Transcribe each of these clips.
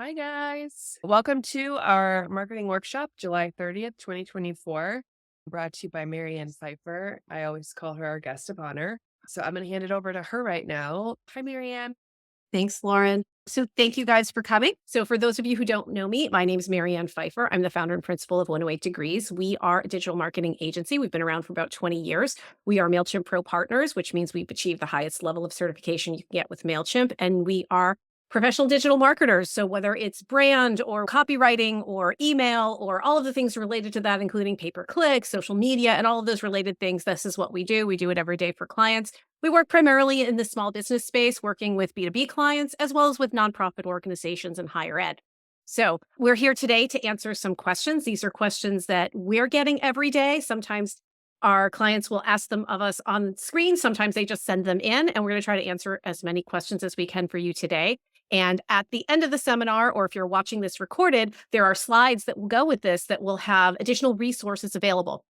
Hi, guys. Welcome to our marketing workshop, July 30th, 2024, brought to you by Marianne Pfeiffer. I always call her our guest of honor. So I'm going to hand it over to her right now. Hi, Marianne. Thanks, Lauren. So thank you guys for coming. So for those of you who don't know me, my name is Marianne Pfeiffer. I'm the founder and principal of 108 Degrees. We are a digital marketing agency. We've been around for about 20 years. We are MailChimp Pro partners, which means we've achieved the highest level of certification you can get with MailChimp. And we are professional digital marketers. So whether it's brand or copywriting or email or all of the things related to that, including pay-per-click, social media, and all of those related things, this is what we do. We do it every day for clients. We work primarily in the small business space, working with B2B clients, as well as with nonprofit organizations and higher ed. So we're here today to answer some questions. These are questions that we're getting every day. Sometimes our clients will ask them of us on screen. Sometimes they just send them in, and we're going to try to answer as many questions as we can for you today. And at the end of the seminar, or if you're watching this recorded, there are slides that will go with this that will have additional resources available.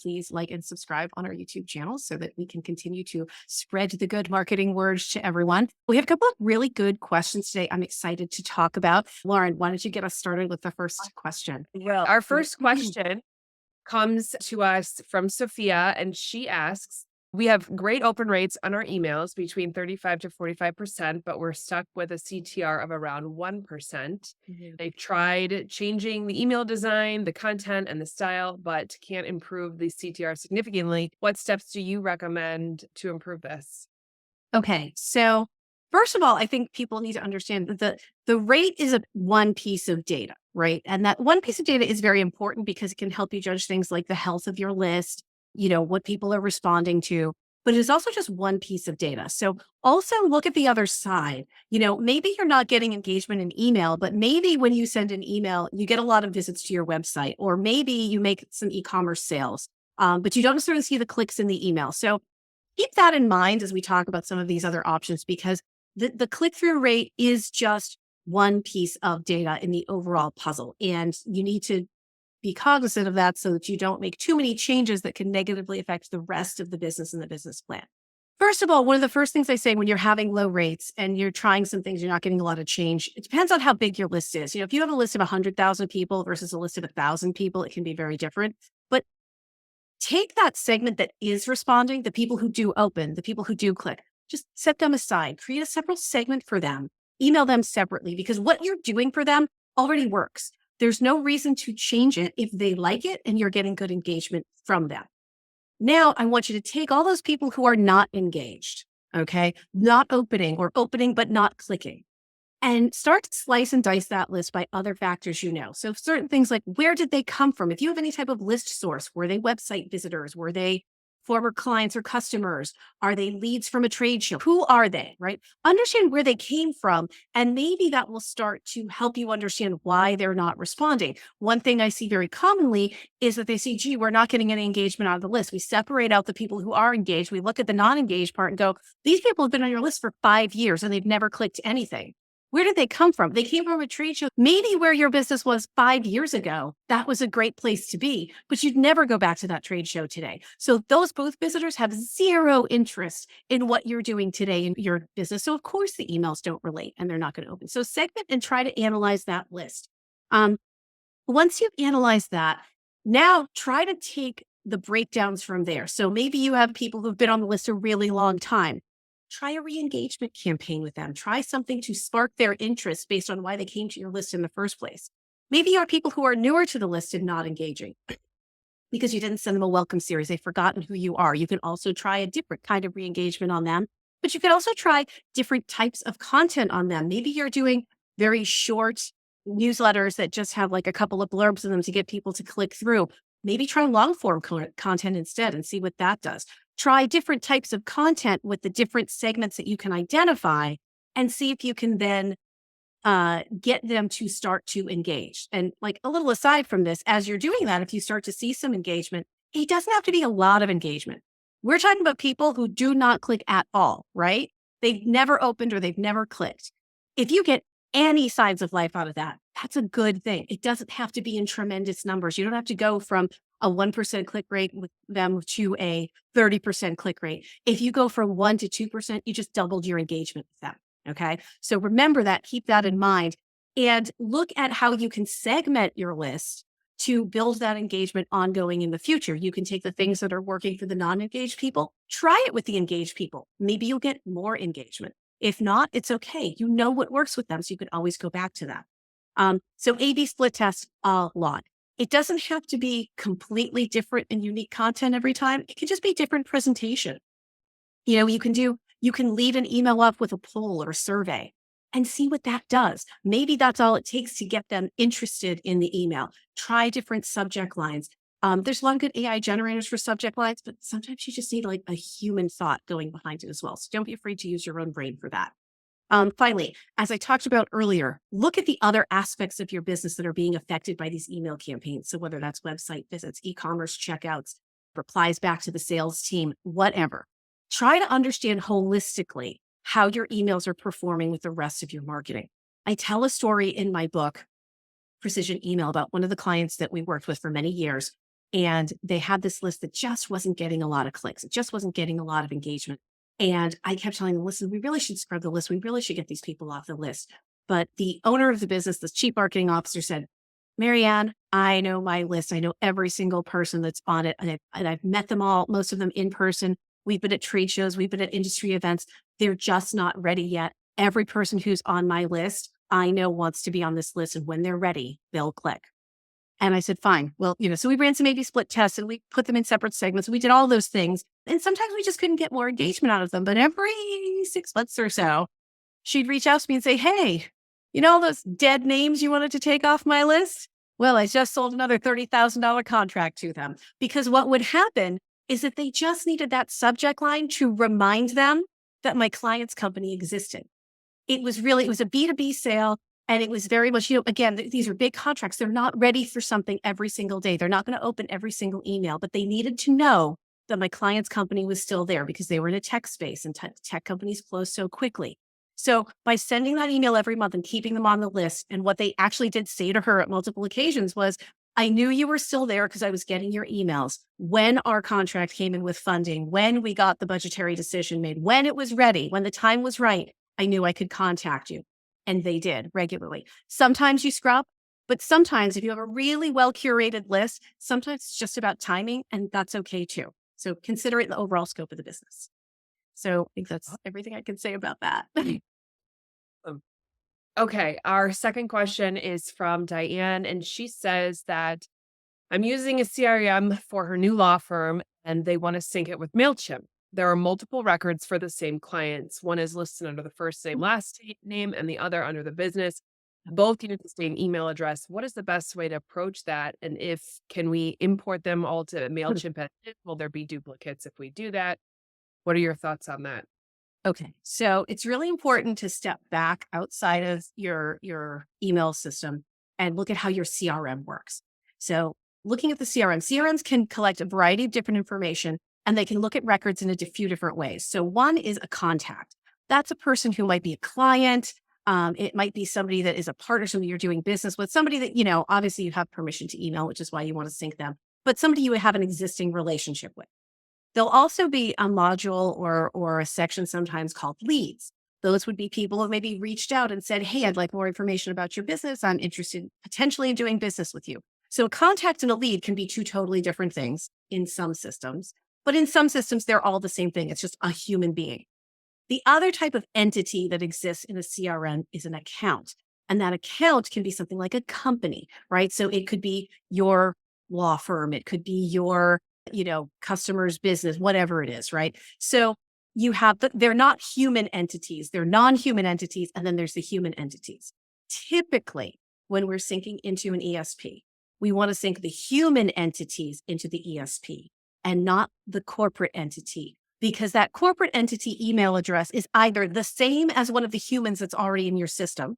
Please like and subscribe on our YouTube channel so that we can continue to spread the good marketing words to everyone. We have a couple of really good questions today I'm excited to talk about. Lauren, why don't you get us started with the first question? Well, our first question comes to us from Sophia, and she asks, we have great open rates on our emails between 35 to 45%, but we're stuck with a CTR of around 1%. They've tried changing the email design, the content, and the style, but can't improve the CTR significantly. What steps do you recommend to improve this? Okay, so first of all, I think people need to understand that the rate is one piece of data, right? And that one piece of data is very important because it can help you judge things like the health of your list, what people are responding to, but it's also just one piece of data. So also look at the other side. Maybe you're not getting engagement in email, but maybe when you send an email, you get a lot of visits to your website, or maybe you make some e-commerce sales, but you don't necessarily see the clicks in the email. So keep that in mind as we talk about some of these other options, because the click-through rate is just one piece of data in the overall puzzle. And you need to be cognizant of that so that you don't make too many changes that can negatively affect the rest of the business and the business plan. First of all, one of the first things I say when you're having low rates and you're trying some things, you're not getting a lot of change. It depends on how big your list is. If you have a list of 100,000 people versus a list of 1,000 people, it can be very different. But take that segment that is responding, the people who do open, the people who do click, just set them aside, create a separate segment for them, email them separately, because what you're doing for them already works. There's no reason to change it if they like it and you're getting good engagement from them. Now, I want you to take all those people who are not engaged, okay, not opening or opening, but not clicking, and start to slice and dice that list by other factors. So certain things like, where did they come from? If you have any type of list source, were they website visitors? Were they former clients or customers? Are they leads from a trade show? Who are they, right? Understand where they came from, and maybe that will start to help you understand why they're not responding. One thing I see very commonly is that they say, gee, we're not getting any engagement out of the list. We separate out the people who are engaged. We look at the non-engaged part and go, these people have been on your list for 5 years and they've never clicked anything. Where did they come from? They came from a trade show, maybe where your business was 5 years ago. That was a great place to be, but you'd never go back to that trade show today. So those both visitors have zero interest in what you're doing today in your business. So of course the emails don't relate and they're not going to open. So segment and try to analyze that list. Once you've analyzed that, now try to take the breakdowns from there. So maybe you have people who've been on the list a really long time. Try a re-engagement campaign with them. Try something to spark their interest based on why they came to your list in the first place. Maybe you are people who are newer to the list and not engaging because you didn't send them a welcome series. They've forgotten who you are. You can also try a different kind of re-engagement on them, but you can also try different types of content on them. Maybe you're doing very short newsletters that just have like a couple of blurbs in them to get people to click through. Maybe try long form content instead and see what that does. Try different types of content with the different segments that you can identify and see if you can then get them to start to engage. And like a little aside from this, as you're doing that, if you start to see some engagement, it doesn't have to be a lot of engagement. We're talking about people who do not click at all, right? They've never opened or they've never clicked. If you get any signs of life out of that, that's a good thing. It doesn't have to be in tremendous numbers. You don't have to go from a 1% click rate with them to a 30% click rate. If you go from 1 to 2%, you just doubled your engagement with them. Okay. So remember that, keep that in mind. and look at how you can segment your list to build that engagement ongoing in the future. You can take the things that are working for the non-engaged people, try it with the engaged people. Maybe you'll get more engagement. If not, it's okay. You know what works with them, so you can always go back to that. So A/B split test a lot. It doesn't have to be completely different and unique content every time. It can just be different presentation. You can lead an email up with a poll or a survey and see what that does. Maybe that's all it takes to get them interested in the email. Try different subject lines. There's a lot of good AI generators for subject lines, but sometimes you just need like a human thought going behind it as well. So don't be afraid to use your own brain for that. Finally, as I talked about earlier, look at the other aspects of your business that are being affected by these email campaigns. So whether that's website visits, e-commerce checkouts, replies back to the sales team, whatever. Try to understand holistically how your emails are performing with the rest of your marketing. I tell a story in my book, Precision Email, about one of the clients that we worked with for many years. And they had this list that just wasn't getting a lot of clicks. It just wasn't getting a lot of engagement. And I kept telling them, listen, we really should scrub the list. We really should get these people off the list. But the owner of the business, the chief marketing officer, said, Marianne, I know my list. I know every single person that's on it. And I've met them all, most of them in person. We've been at trade shows. We've been at industry events. They're just not ready yet. Every person who's on my list, I know wants to be on this list. And when they're ready, they'll click. And I said, fine. Well, so we ran some A/B split tests and we put them in separate segments. We did all those things. And sometimes we just couldn't get more engagement out of them. But every 6 months or so, she'd reach out to me and say, hey, all those dead names you wanted to take off my list? Well, I just sold another $30,000 contract to them. Because what would happen is that they just needed that subject line to remind them that my client's company existed. It was a B2B sale. And it was very much, again, these are big contracts. They're not ready for something every single day. They're not going to open every single email, but they needed to know that my client's company was still there because they were in a tech space and tech companies close so quickly. So by sending that email every month and keeping them on the list, and what they actually did say to her at multiple occasions was, I knew you were still there because I was getting your emails when our contract came in with funding, when we got the budgetary decision made, when it was ready, when the time was right, I knew I could contact you. And they did regularly. Sometimes you scrub, but sometimes if you have a really well curated list, sometimes it's just about timing, and that's okay too. So consider it the overall scope of the business. So I think that's everything I can say about that. Um, Okay, our second question is from Diane, and she says that I'm using a CRM for her new law firm, and they want to sync it with MailChimp. There are multiple records for the same clients. One is listed under the first name, last name, and the other under the business. Both use the same email address. What is the best way to approach that? And can we import them all to MailChimp? Will there be duplicates if we do that? What are your thoughts on that? Okay. So it's really important to step back outside of your email system and look at how your CRM works. So looking at the CRMs can collect a variety of different information, and they can look at records in a few different ways. So one is a contact. That's a person who might be a client. It might be somebody that is a partner, somebody you're doing business with, somebody that, obviously you have permission to email, which is why you want to sync them, but somebody you would have an existing relationship with. There'll also be a module or a section sometimes called leads. Those would be people who maybe reached out and said, hey, I'd like more information about your business. I'm interested potentially in doing business with you. So a contact and a lead can be two totally different things in some systems, but in some systems, they're all the same thing. It's just a human being. The other type of entity that exists in a CRM is an account. And that account can be something like a company, right? So it could be your law firm. It could be your customer's business, whatever it is, right? So they're not human entities, they're non-human entities, and then there's the human entities. Typically, when we're syncing into an ESP, we want to sync the human entities into the ESP and not the corporate entity, because that corporate entity email address is either the same as one of the humans that's already in your system,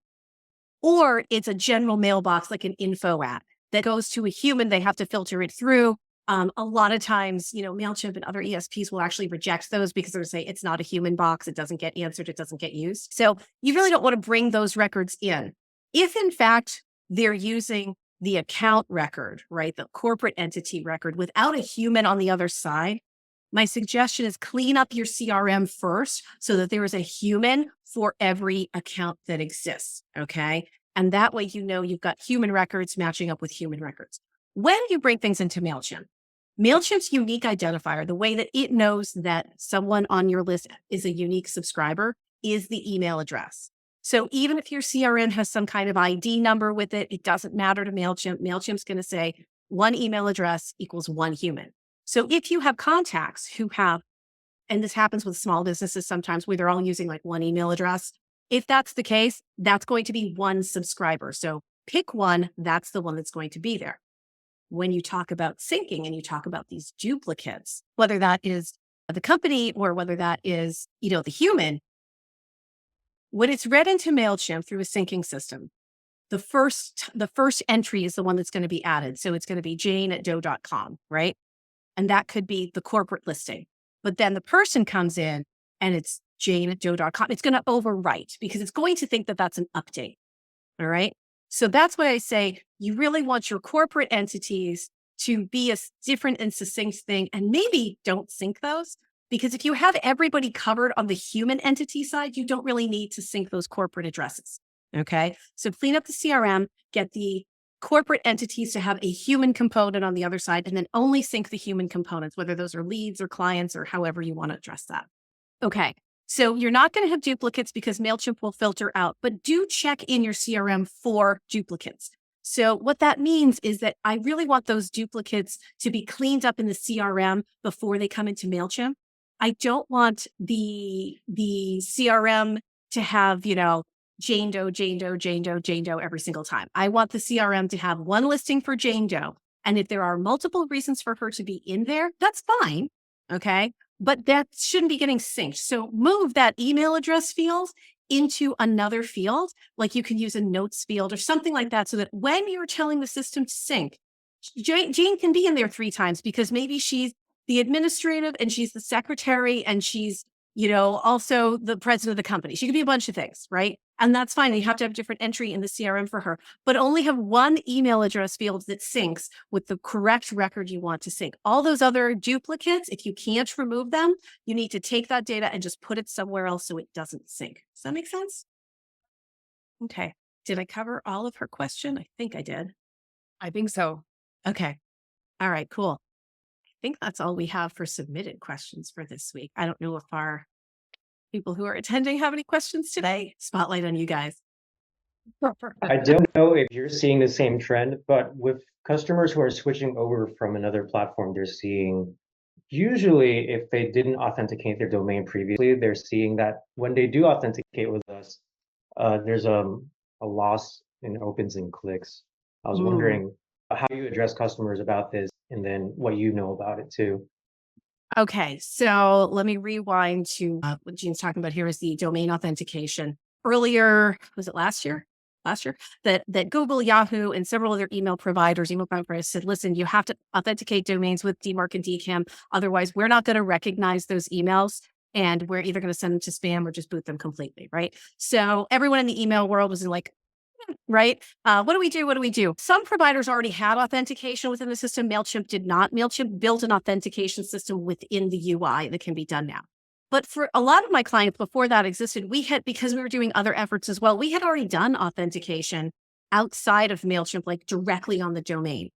or it's a general mailbox like an info at that goes to a human. They have to filter it through. A lot of times, MailChimp and other ESPs will actually reject those because they'll say it's not a human box. It doesn't get answered. It doesn't get used. So you really don't want to bring those records in. If in fact they're using the account record, right, the corporate entity record without a human on the other side, my suggestion is clean up your CRM first so that there is a human for every account that exists. Okay. And that way, you've got human records matching up with human records. When you bring things into MailChimp, MailChimp's unique identifier, the way that it knows that someone on your list is a unique subscriber, is the email address. So even if your CRM has some kind of ID number with it, it doesn't matter to MailChimp. MailChimp's going to say one email address equals one human. So if you have contacts who have, and this happens with small businesses sometimes where they're all using like one email address, if that's the case, that's going to be one subscriber. So pick one, that's the one that's going to be there. When you talk about syncing and you talk about these duplicates, whether that is the company or whether that is, the human, when it's read into MailChimp through a syncing system, the first entry is the one that's going to be added. So it's going to be jane@doe.com, right? And that could be the corporate listing. But then the person comes in and it's jane@doe.com. It's going to overwrite because it's going to think that that's an update. All right. So that's why I say you really want your corporate entities to be a different and succinct thing. And maybe don't sync those, because if you have everybody covered on the human entity side, you don't really need to sync those corporate addresses. Okay. So clean up the CRM, get the corporate entities to have a human component on the other side, and then only sync the human components, whether those are leads or clients or however you want to address that. Okay. So you're not going to have duplicates because MailChimp will filter out, but do check in your CRM for duplicates. So what that means is that I really want those duplicates to be cleaned up in the CRM before they come into MailChimp. I don't want the CRM to have, Jane Doe, Jane Doe, Jane Doe, Jane Doe every single time. I want the CRM to have one listing for Jane Doe. And if there are multiple reasons for her to be in there, that's fine. Okay. But that shouldn't be getting synced. So move that email address field into another field, like you can use a notes field or something like that, so that when you're telling the system to sync, Jane can be in there 3 times because maybe she's the administrative and she's the secretary and she's, also the president of the company. She could be a bunch of things, right? And that's fine. You have to have a different entry in the CRM for her, but only have one email address field that syncs with the correct record you want to sync. All those other duplicates, if you can't remove them, you need to take that data and just put it somewhere else so it doesn't sync. Does that make sense? Okay. Did I cover all of her question? I think I did. I think so. Okay. All right, cool. I think that's all we have for submitted questions for this week. I don't know if our people who are attending have any questions today. Spotlight on you guys. I don't know if you're seeing the same trend, but with customers who are switching over from another platform, they're seeing usually if they didn't authenticate their domain previously, they're seeing that when they do authenticate with us, there's a loss in opens and clicks. I was wondering how you address customers about this and then what you know about it too. Okay, so let me rewind to what Jean's talking about here is the domain authentication. Earlier, was it last year? Last year, that Google, Yahoo, and several other email providers said, listen, you have to authenticate domains with DMARC and DKIM. Otherwise, we're not going to recognize those emails. And we're either going to send them to spam or just boot them completely, right? So everyone in the email world was like, right? What do we do? What do we do? Some providers already had authentication within the system. MailChimp did not. MailChimp built an authentication system within the UI that can be done now. But for a lot of my clients before that existed, because we were doing other efforts as well, we had already done authentication outside of MailChimp, like directly on the domain.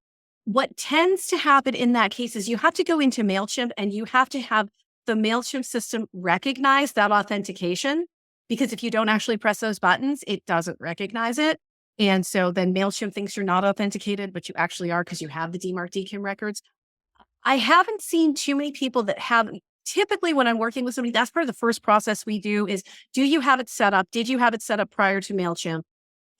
What tends to happen in that case is you have to go into MailChimp and you have to have the MailChimp system recognize that authentication, because if you don't actually press those buttons, it doesn't recognize it. And so then MailChimp thinks you're not authenticated, but you actually are because you have the DMARC DKIM records. I haven't seen too many people that have. Typically, when I'm working with somebody, that's part of the first process we do is, do you have it set up? Did you have it set up prior to MailChimp?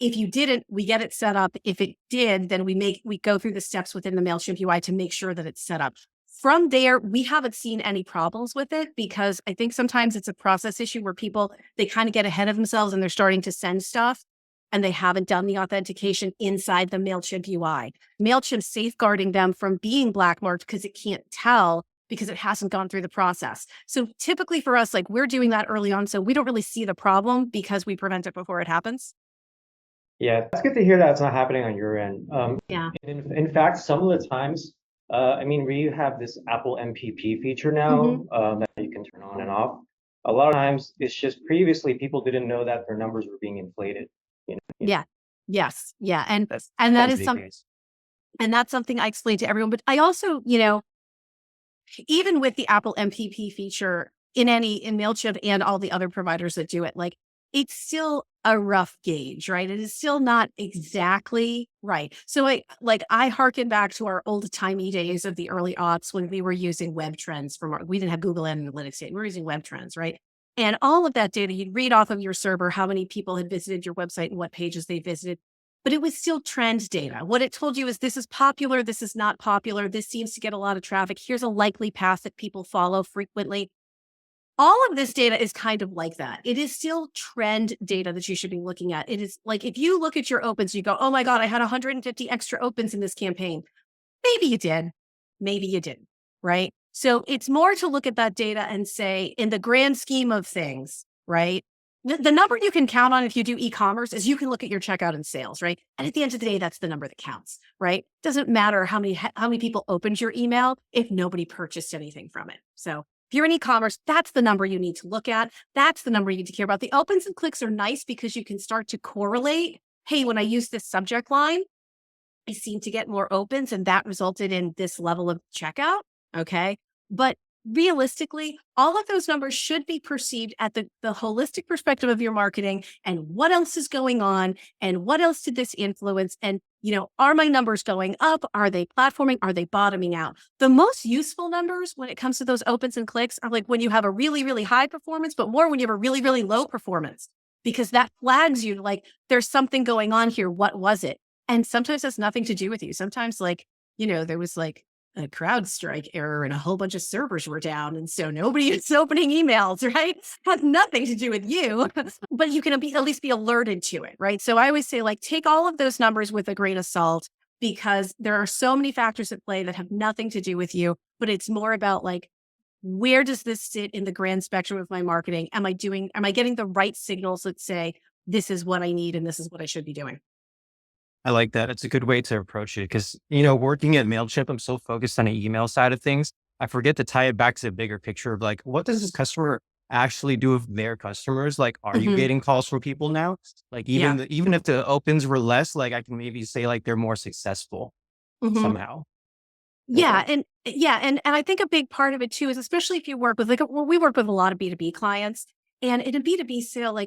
If you didn't, we get it set up. If it did, then we go through the steps within the MailChimp UI to make sure that it's set up. From there, we haven't seen any problems with it because I think sometimes it's a process issue where people, they kind of get ahead of themselves and they're starting to send stuff and they haven't done the authentication inside the MailChimp UI. MailChimp's safeguarding them from being blackmarked because it can't tell because it hasn't gone through the process. So typically for us, like we're doing that early on, so we don't really see the problem because we prevent it before it happens. Yeah, it's good to hear that it's not happening on your end. Yeah. In fact, some of the times, we have this Apple MPP feature now that you can turn on and off. A lot of times, it's just previously people didn't know that their numbers were being inflated. Yeah. Yes. Yeah. That's And that tends to is be the some, case. and that's something I explain to everyone. But I also, even with the Apple MPP feature in MailChimp and all the other providers that do it, like it's still a rough gauge, right? It is still not exactly right. So I harken back to our old timey days of the early aughts when we were using web trends we didn't have Google Analytics yet. We were using web trends, right? And all of that data, you'd read off of your server how many people had visited your website and what pages they visited, but it was still trend data. What it told you is this is popular, this is not popular, this seems to get a lot of traffic. Here's a likely path that people follow frequently. All of this data is kind of like that. It is still trend data that you should be looking at. It is like if you look at your opens, you go, oh my God, I had 150 extra opens in this campaign. Maybe you did, maybe you didn't, right? So it's more to look at that data and say, in the grand scheme of things, right? The number you can count on if you do e-commerce is you can look at your checkout and sales, right? And at the end of the day, that's the number that counts, right? Doesn't matter how many people opened your email if nobody purchased anything from it. So if you're in e-commerce, that's the number you need to look at. That's the number you need to care about. The opens and clicks are nice because you can start to correlate. Hey, when I use this subject line, I seem to get more opens and that resulted in this level of checkout. Okay. But realistically, all of those numbers should be perceived at the holistic perspective of your marketing and what else is going on and what else did this influence? And, are my numbers going up? Are they platforming? Are they bottoming out? The most useful numbers when it comes to those opens and clicks are like when you have a really, really high performance, but more when you have a really, really low performance, because that flags you like there's something going on here. What was it? And sometimes that's nothing to do with you. Sometimes there was like a CrowdStrike error and a whole bunch of servers were down. And so nobody is opening emails, right? Has nothing to do with you, but you can at least be alerted to it, right? So I always say take all of those numbers with a grain of salt because there are so many factors at play that have nothing to do with you, but it's more about where does this sit in the grand spectrum of my marketing? Am I getting the right signals that say, this is what I need and this is what I should be doing? I like that. It's a good way to approach it because, working at MailChimp, I'm so focused on the email side of things. I forget to tie it back to the bigger picture of what does this customer actually do with their customers? Like, are you Mhm. getting calls from people now? Like, Yeah. even if the opens were less, I can maybe say they're more successful Mhm. somehow. Yeah, and I think a big part of it too is especially if you work with we work with a lot of B2B clients, and in a B2B sale,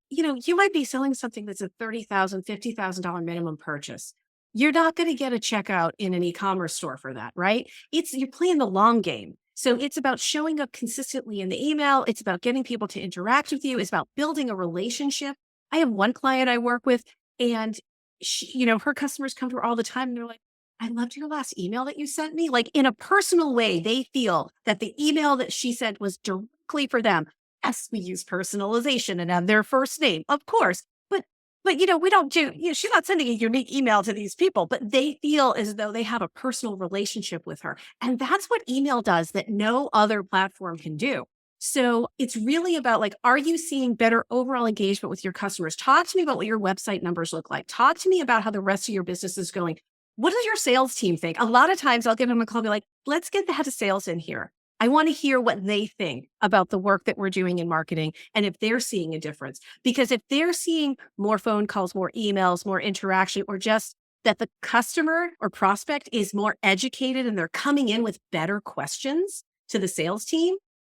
you might be selling something that's a $30,000, $50,000 minimum purchase. You're not going to get a checkout in an e-commerce store for that, right? You're playing the long game. So it's about showing up consistently in the email. It's about getting people to interact with you. It's about building a relationship. I have one client I work with, and her customers come to her all the time, and they're like, I loved your last email that you sent me. Like in a personal way, they feel that the email that she sent was directly for them. Yes, we use personalization and have their first name, of course. But we don't do, she's not sending a unique email to these people, but they feel as though they have a personal relationship with her. And that's what email does that no other platform can do. So it's really about are you seeing better overall engagement with your customers? Talk to me about what your website numbers look like. Talk to me about how the rest of your business is going. What does your sales team think? A lot of times I'll give them a call and be like, let's get the head of sales in here. I want to hear what they think about the work that we're doing in marketing and if they're seeing a difference. Because if they're seeing more phone calls, more emails, more interaction, or just that the customer or prospect is more educated and they're coming in with better questions to the sales team,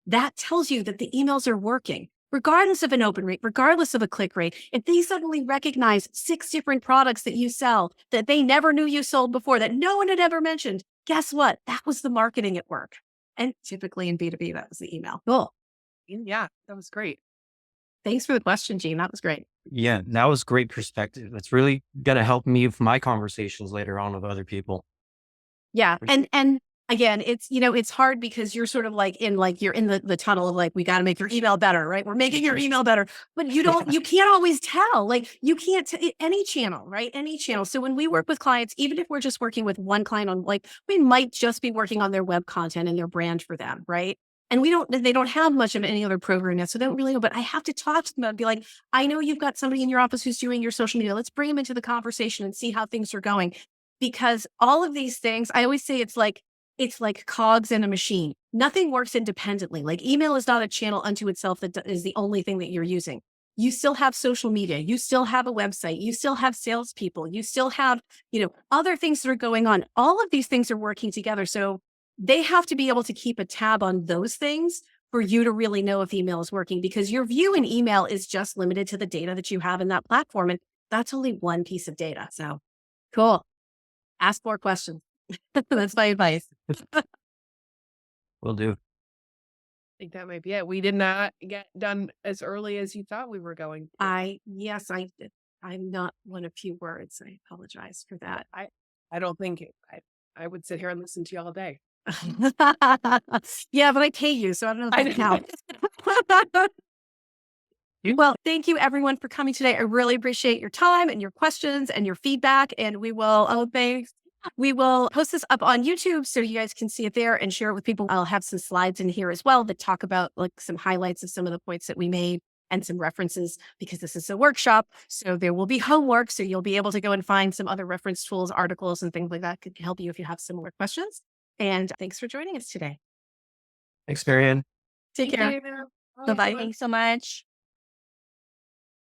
that tells you that the emails are working. Regardless of an open rate, regardless of a click rate, if they suddenly recognize 6 different products that you sell that they never knew you sold before, that no one had ever mentioned, guess what? That was the marketing at work. And typically in B2B, that was the email. Cool. Yeah, that was great. Thanks for the question, Gene. That was great. Yeah, that was great perspective. That's really going to help me with my conversations later on with other people. Yeah. And again, it's hard because you're sort of you're in the tunnel of we got to make your email better, right? We're making your email better, but you can't always tell, you can't, any channel, right? Any channel. So when we work with clients, even if we're just working with one client on we might just be working on their web content and their brand for them, right? And they don't have much of any other program yet. So they don't really know, but I have to talk to them and be like, I know you've got somebody in your office who's doing your social media. Let's bring them into the conversation and see how things are going. Because all of these things, I always say it's like cogs in a machine. Nothing works independently. Email is not a channel unto itself that is the only thing that you're using. you still have social media, you still have a website, you still have salespeople, you still have, other things that are going on. All of these things are working together. So they have to be able to keep a tab on those things for you to really know if email is working, because your view in email is just limited to the data that you have in that platform. And that's only one piece of data. So cool. Ask more questions. That's my advice. Will do. think that might be it. We did not get done as early as you thought we were going to. Yes, I did. I'm not one of few words. I apologize for that. I don't think I would sit here and listen to you all day. Yeah, but I pay you, so I don't know if I that know. counts. Well, thank you everyone for coming today. I really appreciate your time and your questions and your feedback. And we will, we will post this up on YouTube so you guys can see it there and share it with people. I'll have some slides in here as well that talk about like some highlights of some of the points that we made and some references, because this is a workshop. So there will be homework. So you'll be able to go and find some other reference tools, articles, and things like that could help you if you have similar questions. And thanks for joining us today. Thanks, Marianne. Take care. Bye-bye. Thanks so much.